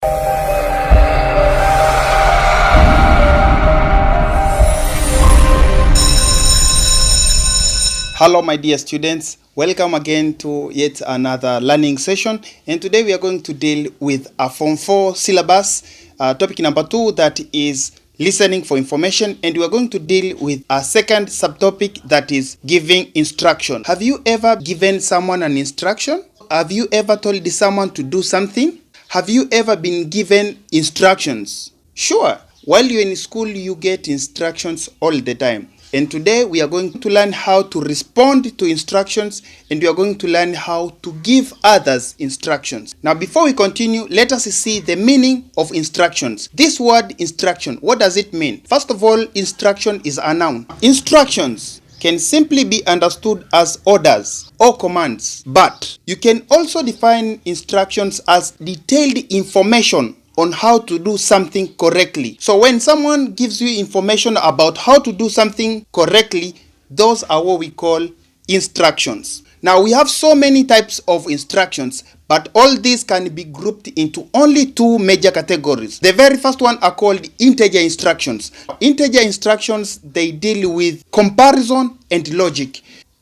Hello my dear students, welcome again to yet another learning session, and today we are going to deal with a Form 4 syllabus, topic number 2, that is listening for information, and we are going to deal with a second subtopic, that is giving instruction. Have you ever given someone an instruction? Have you ever told someone to do something? Have you ever been given instructions? Sure, while you're in school you get instructions all the time. And today we are going to learn how to respond to instructions, and we are going to learn how to give others instructions. Now before we continue, let us see the meaning of instructions. This word instruction, what does it mean? First of all, instruction is a noun. Instructions can simply be understood as orders or commands, but you can also define instructions as detailed information on how to do something correctly. So when someone gives you information about how to do something correctly, those are what we call instructions. Now we have so many types of instructions, but all these can be grouped into only two major categories. The very first one are called integer instructions. Integer instructions, they deal with comparison and logic.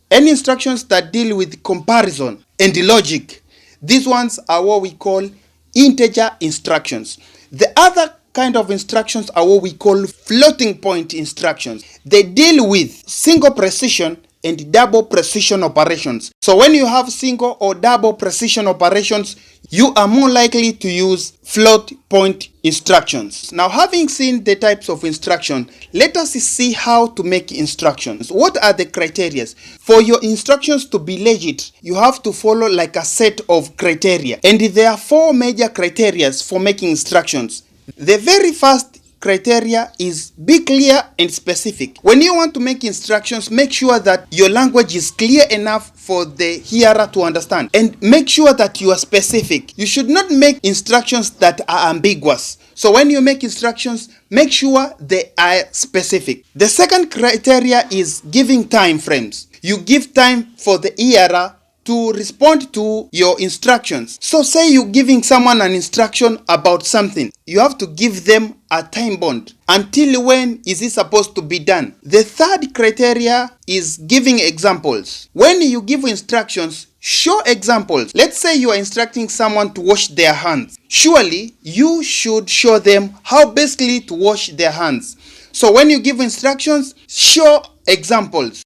Any instructions that deal with comparison and logic, these ones are what we call integer instructions. The other kind of instructions are what we call floating point instructions. They deal with single precision and double precision operations. So when you have single or double precision operations, you are more likely to use float point instructions. Now, having seen the types of instruction, let us see how to make instructions. What are the criteria? For your instructions to be legit, you have to follow like a set of criteria. And there are four major criteria for making instructions. The very first criteria is be clear and specific. When you want to make instructions, make sure that your language is clear enough for the hearer to understand, and make sure that you are specific. You should not make instructions that are ambiguous. So when you make instructions, make sure they are specific. The second criteria is giving time frames. You give time for the hearer to respond to your instructions. So say you're giving someone an instruction about something, you have to give them a time bond. Until when is it supposed to be done? The third criteria is giving examples. When you give instructions, show examples. Let's say you are instructing someone to wash their hands. Surely you should show them how basically to wash their hands. So when you give instructions, show examples.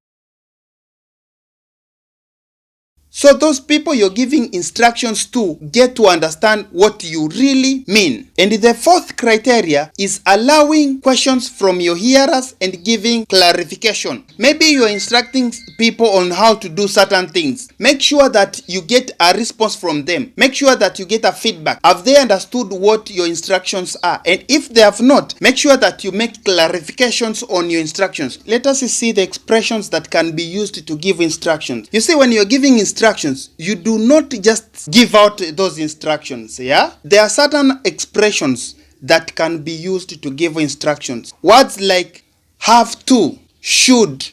So those people you're giving instructions to get to understand what you really mean. And the fourth criteria is allowing questions from your hearers and giving clarification. Maybe you're instructing people on how to do certain things. Make sure that you get a response from them. Make sure that you get a feedback. Have they understood what your instructions are? And if they have not, make sure that you make clarifications on your instructions. Let us see the expressions that can be used to give instructions. You see, when you're giving instructions, you do not just give out those instructions. There are certain expressions that can be used to give instructions. Words like have to, should,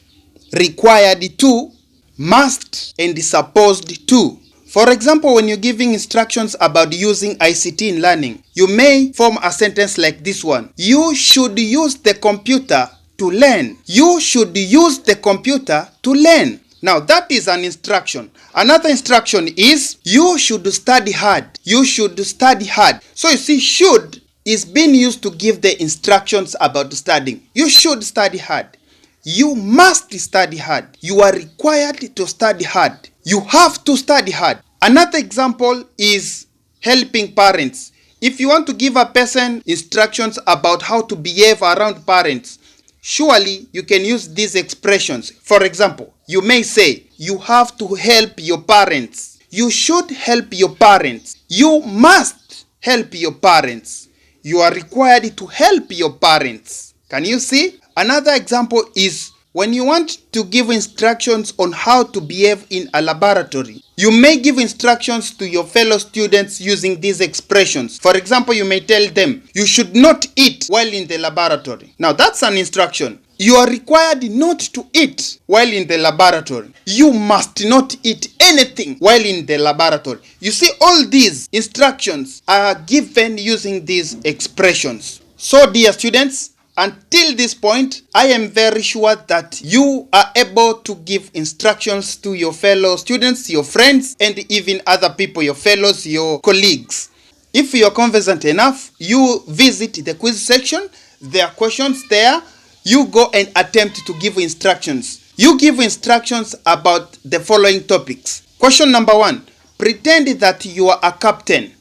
required to, must, and supposed to. For example, when you're giving instructions about using ICT in learning, you may form a sentence like this one. You should use the computer to learn. You should use the computer to learn. Now that is an instruction. Another instruction is you should study hard. You should study hard. So you see, should is being used to give the instructions about studying. You should study hard. You must study hard. You are required to study hard. You have to study hard. Another example is helping parents. If you want to give a person instructions about how to behave around parents, surely you can use these expressions. For example, you may say, you have to help your parents. You should help your parents. You must help your parents. You are required to help your parents. Can you see? Another example is when you want to give instructions on how to behave in a laboratory. You may give instructions to your fellow students using these expressions. For example, you may tell them, you should not eat while in the laboratory. Now that's an instruction. You are required not to eat while in the laboratory. You must not eat anything while in the laboratory. You see, all these instructions are given using these expressions. So, dear students, until this point, I am very sure that you are able to give instructions to your fellow students, your friends, and even other people, your fellows, your colleagues. If you are conversant enough, you visit the quiz section. There are questions there. You go and attempt to give instructions. You give instructions about the following topics. Question number 1. Pretend that you are a captain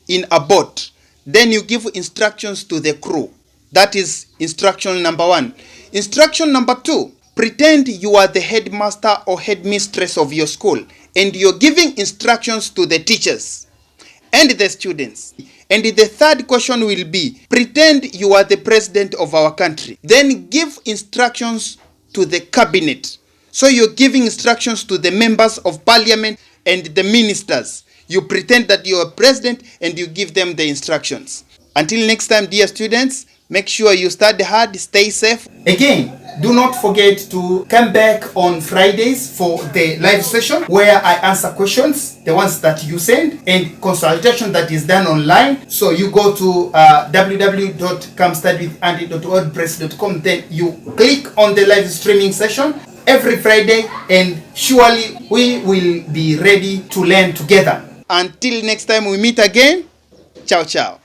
in a boat. Then you give instructions to the crew. That is instruction number 1. Instruction number 2. Pretend you are the headmaster or headmistress of your school and you're giving instructions to the teachers and the students. And the third question will be, pretend you are the president of our country. Then give instructions to the cabinet. So you're giving instructions to the members of parliament and the ministers. You pretend that you're a president and you give them the instructions. Until next time, dear students, make sure you study hard, stay safe. Again, do not forget to come back on Fridays for the live session where I answer questions, the ones that you send, and consultation that is done online. So you go to www.comestudyWithAndy.wordpress.com, then you click on the live streaming session every Friday, and surely we will be ready to learn together. Until next time we meet again, ciao ciao.